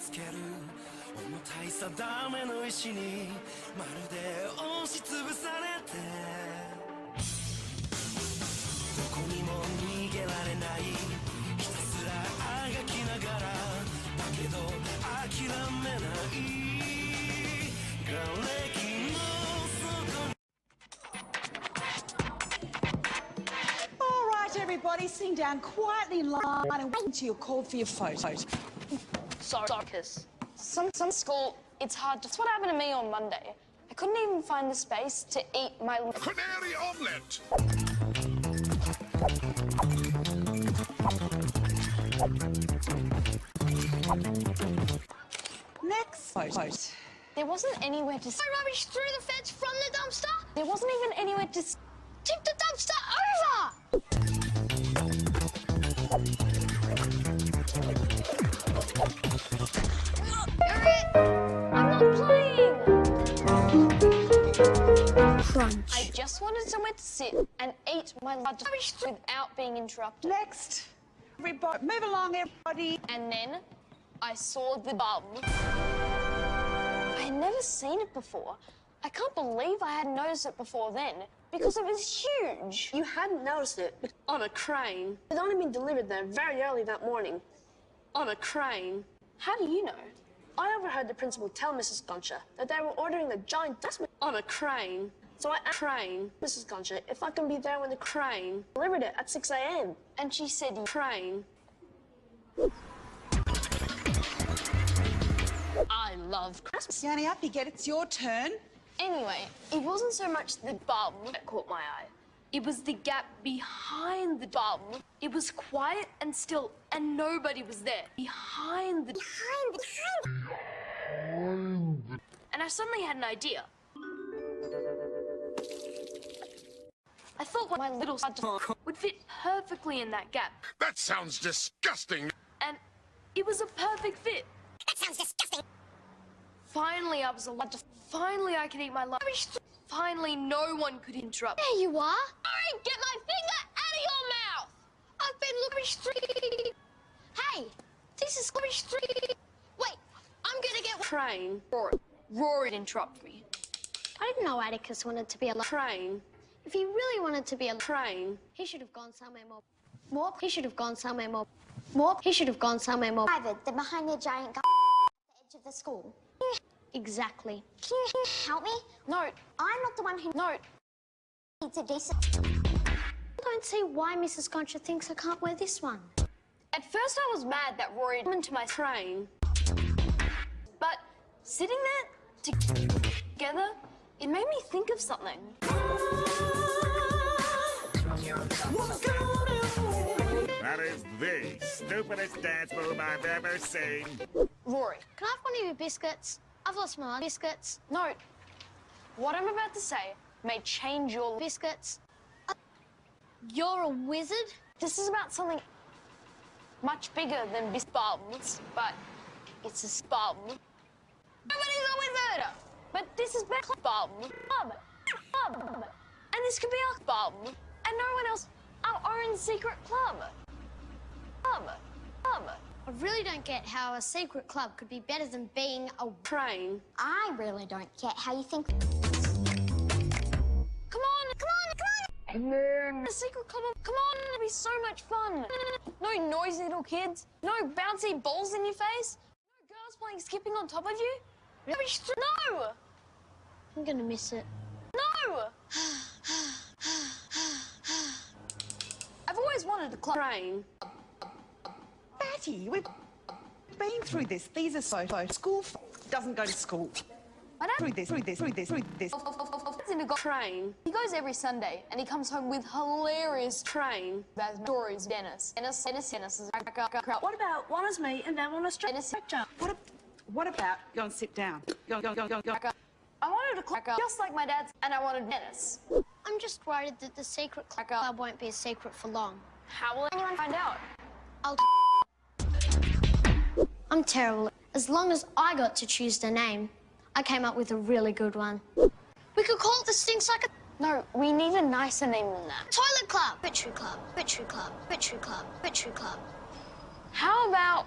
つける重たい定めの石にまるで押しつぶされてどこにも逃げられないひたすらあがきながらだけど諦めない瓦礫の底に All right, everybody, sitting down quietly in line and wait until you're called for your photo. Sorry, Marcus. Some school, it's hard to... That's what happened to me on Monday. I couldn't even find the space to eat my... Canary omelette! Next photo. There wasn't anywhere to... Throw rubbish through the fence from the dumpster? There wasn't even anywhere to... Tip the dumpster over! I'm not playing! Crunch. I just wanted somewhere to sit and eat my lunch without being interrupted. Next. Everybody, move along, everybody. And then I saw the bum. I had never seen it before. I can't believe I hadn't noticed it before then, because it was huge. You hadn't noticed it on a crane. It had only been delivered there very early that morning. On a crane. How do you know? I overheard the principal tell Mrs. Guncher that they were ordering the giant dustbin on a crane. So I asked Mrs. Guncher if I can be there when the crane delivered it at 6 a.m. And she said, Crane. I love Christmas. Yanni, up you get. It's your turn. Anyway, it wasn't so much the bum that caught my eye. It was the gap behind the bum. It was quiet and still, and nobody was there. Behind the... And I suddenly had an idea. I thought my little would fit perfectly in that gap. That sounds disgusting. And it was a perfect fit. That sounds disgusting. Finally, I was allowed to... Finally, I could eat my lunch. Finally, no one could interrupt. There you are. Sorry, get my finger out of your mouth! I've been looking... Hey, this is Wait, I'm gonna get... Crane. Rory interrupted me. I didn't know Atticus wanted to be a... Crane. If he really wanted to be a... Crane. He should have gone somewhere more... He should have gone somewhere more... He should have gone somewhere more... Private than behind the giant at the edge of the school. Exactly. Can you help me? No. I'm not the one who No. needs a decent... I don't see why Mrs. Concha thinks I can't wear this one. At first, I was mad that Rory had come into my... Crane. But sitting there together, it made me think of something. That is the stupidest dance move I've ever seen. Rory, Can I have one of your biscuits? I've lost my biscuits. no. What I'm about to say may change your... Biscuits. You're a wizard? This is about something much bigger than bums, but it's a bum. Nobody's a wizard! But this is better. Bum. And this could be our bum. And no one else. Our own secret club. I really don't get how a secret club could be better than being a... Crane. I really don't get how you think... Come on! A secret club. Come on, it'll be so much fun. No noisy little kids. No bouncy balls in your face. No girls playing skipping on top of you. No! I'm gonna miss it. No! I've always wanted a club. Crane. Batty, we've been through this. These are so school doesn't go to school. My dad Through this. Crane. He goes every Sunday and he comes home with hilarious Crane. stories. Dennis is What about one is me and then one is Dennis. What about go and sit down? Go. I wanted a club just like my dad's, and I wanted Dennis. I'm just worried that the secret club won't be a secret for long. How will anyone find out? I'm terrible. As long as I got to choose the name, I came up with a really good one. We could call it the Stinks Like a... No, we need a nicer name than that. Toilet Club. Bitchery Club. Bitchery Club. Bitchery Club. Bitchery Club. How about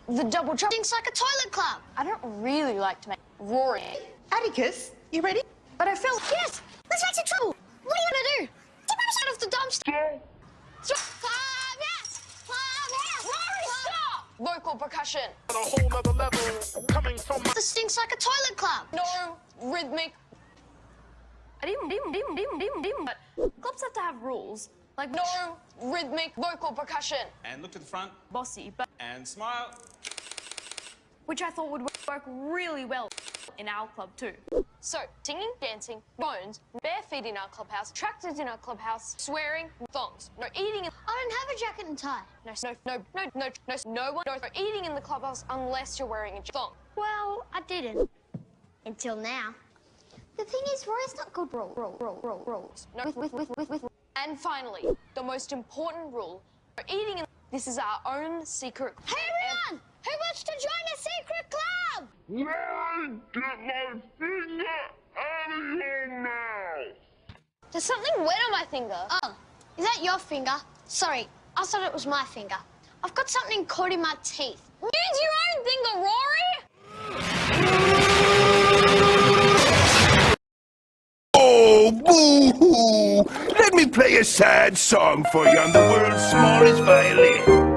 The double trouble. Stinks like a toilet club. I don't really like to make Rory. Atticus, you ready? But I feel Yes, let's make some trouble. What are you gonna do? Get rubbish out of the dumpster. Rory, stop! Vocal percussion. On a whole other level, coming from my... This stinks like a toilet club. No rhythmic. But clubs have to have rules. Like No rhythmic vocal percussion. And look to the front bossy, but and smile. which I thought would work really well in our club too. So, singing, dancing, bones, bare feet in our clubhouse, tractors in our clubhouse, swearing, thongs. No eating in... I don't have a jacket and tie. No one, no eating in the clubhouse unless you're wearing a thong. Well, I didn't. Until now. The thing is, Rory's not good rules. No, with. And finally, the most important rule, no eating in... This is our own secret... Hey, everyone! Who wants to join a secret club? Rory, get my finger out of your mouth! There's something wet on my finger. Oh, is that your finger? Sorry, I thought it was my finger. I've got something caught in my teeth. Use your own finger, Rory! Oh, boo-hoo! Let me play a sad song for you on the world's smallest violin.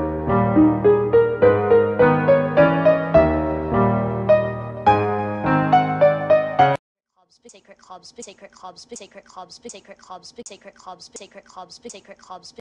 Secret clubs, secret clubs, secret clubs, secret clubs, secret clubs, secret clubs, secret clubs, secret clubs, secret clubs.